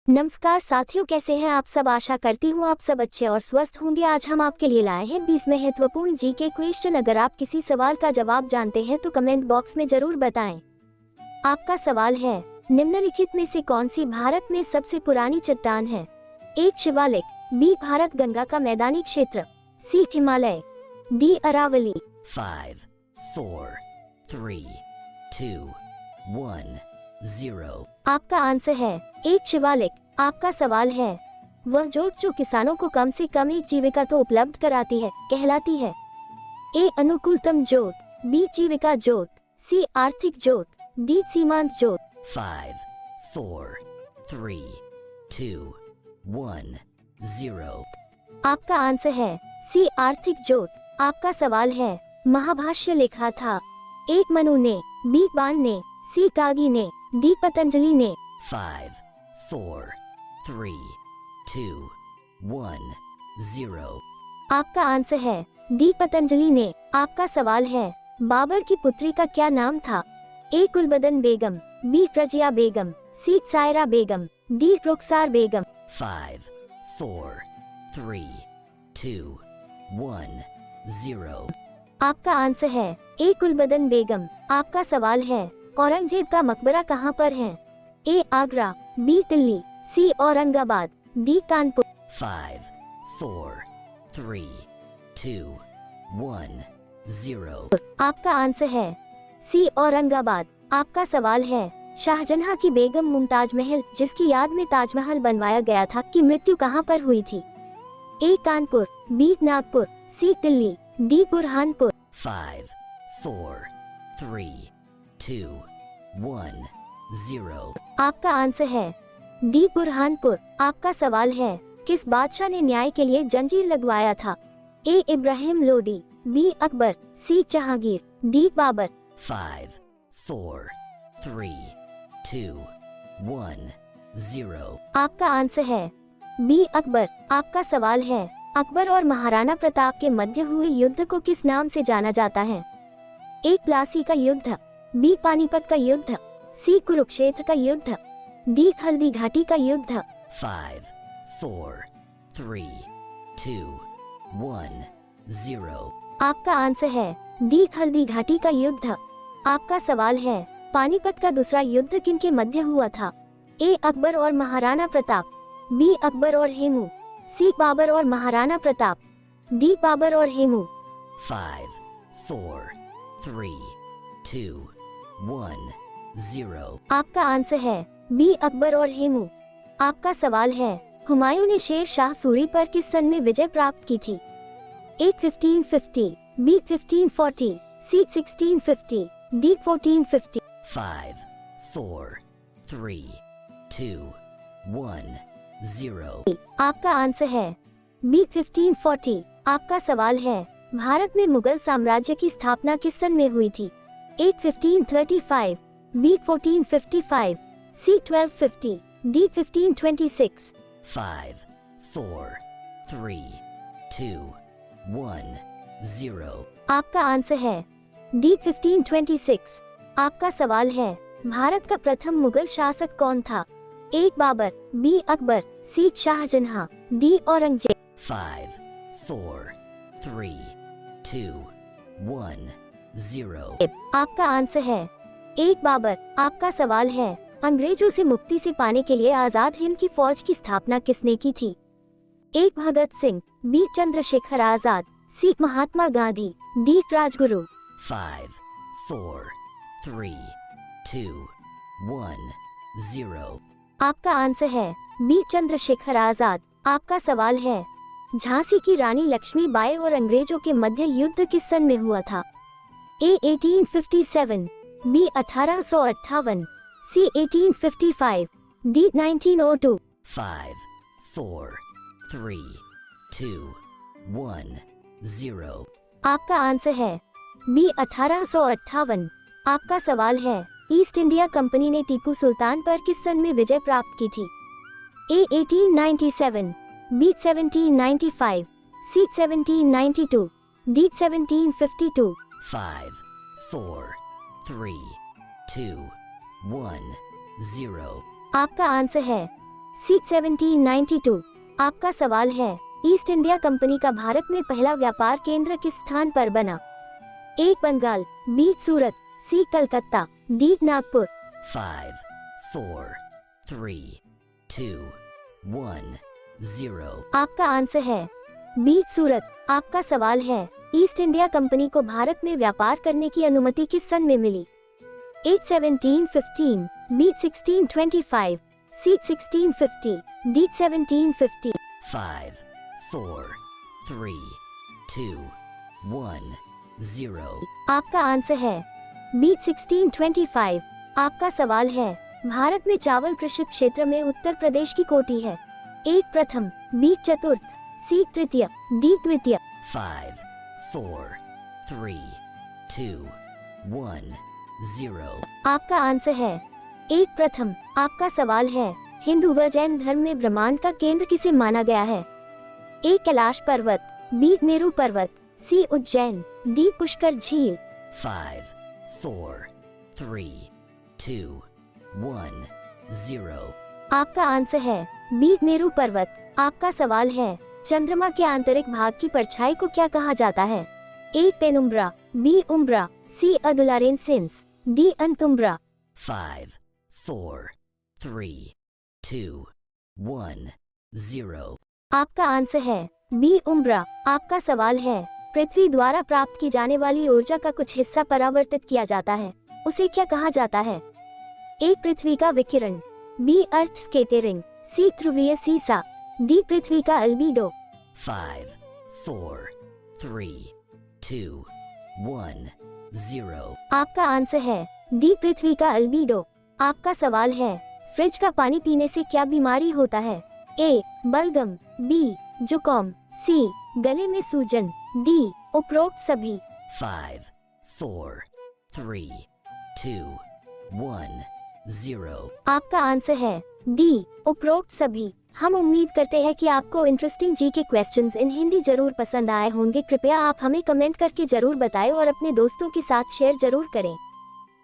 नमस्कार साथियों, कैसे हैं आप सब। आशा करती हूँ आप सब अच्छे और स्वस्थ होंगे। आज हम आपके लिए लाए हैं 20 महत्वपूर्ण जीके क्वेश्चन। अगर आप किसी सवाल का जवाब जानते हैं तो कमेंट बॉक्स में जरूर बताएं। आपका सवाल है, निम्नलिखित में से कौन सी भारत में सबसे पुरानी चट्टान है। ए शिवालिक, बी भारत गंगा का मैदानी क्षेत्र, सी हिमालय, डी अरावली। 5, 4, 3, 2, 1, 0। आपका आंसर है ए शिवालिक। आपका सवाल है, वह जोत जो किसानों को कम से कम एक जीविका तो उपलब्ध कराती है कहलाती है। ए अनुकूलतम जोत, बी जीविका जोत, सी आर्थिक जोत, डी सीमांत जोत। 5, 4, 3, 2, 1, 0। आपका आंसर है सी आर्थिक जोत। आपका सवाल है, महाभाष्य लिखा था। ए मनु ने, बी बाण ने, सी कागी ने, डी पतंजलि ने। 5, 4, 3, 2, 1, 0। आपका आंसर है डी पतंजलि ने। आपका सवाल है, बाबर की पुत्री का क्या नाम था। ए कुलबदन बेगम, बी रजिया बेगम, सी सायरा बेगम, डी रुखसार बेगम। 5, 4, 3, 2, 1, 0। आपका आंसर है ए कुलबदन बेगम। आपका सवाल है, औरंगजेब का मकबरा कहाँ पर है। ए आगरा, बी दिल्ली, सी औरंगाबाद, डी कानपुर। 5, 4, 3, 2, 1, 0। आपका आंसर है सी औरंगाबाद। आपका सवाल है, शाहजहां की बेगम मुमताज महल जिसकी याद में ताजमहल बनवाया गया था की मृत्यु कहाँ पर हुई थी। ए कानपुर, बी नागपुर, सी दिल्ली, डी बुरहानपुर। 5, 4, 3, 2, 1, 0। आपका आंसर है डी बुरहानपुर। आपका सवाल है, किस बादशाह ने न्याय के लिए जंजीर लगवाया था। ए इब्राहिम लोदी, बी अकबर, सी जहांगीर, डी बाबर। 5, 4, 3, 2, 1, 0। आपका आंसर है बी अकबर। आपका सवाल है, अकबर और महाराणा प्रताप के मध्य हुए युद्ध को किस नाम से जाना जाता है। ए प्लासी का युद्ध, बी पानीपत का युद्ध, सी कुरुक्षेत्र का युद्ध, डी हल्दी घाटी का युद्ध। 5, 4, 3, 2, 1, 0। आपका आंसर है डी हल्दी घाटी का युद्ध। आपका सवाल है, पानीपत का दूसरा युद्ध किनके मध्य हुआ था। ए अकबर और महाराणा प्रताप, बी अकबर और हेमू, सी बाबर और महाराणा प्रताप, डी बाबर और हेमू। 5, 4, 3, 2, 1, 0। आपका आंसर है बी अकबर और हेमू। आपका सवाल है, हुमायूं ने शेर शाह सूरी पर किस सन में विजय प्राप्त की थी। ए 1550, बी 1540, सी 1650, डी 1450। 5, 4, 3, 2, 1, 0। आपका आंसर है बी 1540। आपका सवाल है, भारत में मुगल साम्राज्य की स्थापना किस सन में हुई थी। ए 1535, बी 1455, सी 1250, डी 1526। 5, 4, 3, 2, 1, 0। आपका आंसर है डी 1526। आपका सवाल है, भारत का प्रथम मुगल शासक कौन था। ए बाबर, बी अकबर, सी शाहजहां, डी औरंगजेब। 5, 4, 3, 2, 1, 0। आपका आंसर है एक बाबर। आपका सवाल है, अंग्रेजों से मुक्ति से पाने के लिए आजाद हिंद की फौज की स्थापना किसने की थी। ए भगत सिंह, बी चंद्रशेखर आजाद, सी महात्मा गांधी, डी राजगुरु। 5, 4, 3, 2, 1, 0। आपका आंसर है बी चंद्रशेखर आजाद। आपका सवाल है, झांसी की रानी लक्ष्मीबाई और अंग्रेजों के मध्य युद्ध किस सन में हुआ था। ए 1857, बी 1858, सी 1855, डी 1902। 5, 4, 3, 2, 1, 0। आपका आंसर है बी 1858। आपका सवाल है, ईस्ट इंडिया कंपनी ने टीपू सुल्तान पर किस सन में विजय प्राप्त की थी। ए 1897, बी 1795, सी 1792, डी 1752। 5, 4, 3, 2, 1, 0। आपका आंसर है सी 1792। आपका सवाल है, ईस्ट इंडिया कंपनी का भारत में पहला व्यापार केंद्र किस स्थान पर बना? ए बंगाल, बी सूरत, सी कलकत्ता, डी नागपुर। 5, 4, 3, 2, 1, 0. आपका आंसर है बी सूरत। आपका सवाल है, ईस्ट इंडिया कंपनी को भारत में व्यापार करने की अनुमति किस सन में मिली? ए 1715, बी 1625, सी 1650, डी 1750। 5, 4, 3, 2, 1, 0. आपका आंसर है बी 1625। आपका सवाल है, भारत में चावल कृषि क्षेत्र में उत्तर प्रदेश की कोटि है? ए प्रथम, बी चतुर्थ, सी तृतीय, डी द्वितीय। 5, 4, 3, 2, 1, 0. आपका आंसर है ए प्रथम। आपका सवाल है, हिंदू व जैन धर्म में ब्रह्मांड का केंद्र किसे माना गया है? ए कैलाश पर्वत, बी मेरू पर्वत, सी उज्जैन, डी पुष्कर झील। 5, 4, 3, 2, 1, 0. आपका आंसर है बी मेरू पर्वत। आपका सवाल है, चंद्रमा के आंतरिक भाग की परछाई को क्या कहा जाता है? ए पेनुम्ब्रा, बी उम्ब्रा, सी अडुलारेंसिस, डी अंतुम्ब्रा। 5, 4, 3, 2, 1, 0. आपका आंसर है बी उम्ब्रा। आपका सवाल है, पृथ्वी द्वारा प्राप्त की जाने वाली ऊर्जा का कुछ हिस्सा परावर्तित किया जाता है, उसे क्या कहा जाता है? ए पृथ्वी का विकिरण, बी अर्थ स्केटरिंग, सी ध्रुवीय सीसा, डी पृथ्वी का अल्बीडो। 5, 4, 3, 2, 1, 0. आपका आंसर है डी पृथ्वी का अल्बीडो। आपका सवाल है, फ्रिज का पानी पीने से क्या बीमारी होता है? ए बलगम, बी जुकाम, सी गले में सूजन, डी उपरोक्त सभी। 5, 4, 3, 2, 1, 0. आपका आंसर है डी उपरोक्त सभी। हम उम्मीद करते हैं कि आपको इंटरेस्टिंग जी के क्वेश्चंस इन हिंदी जरूर पसंद आए होंगे। कृपया आप हमें कमेंट करके जरूर बताएं और अपने दोस्तों के साथ शेयर जरूर करें।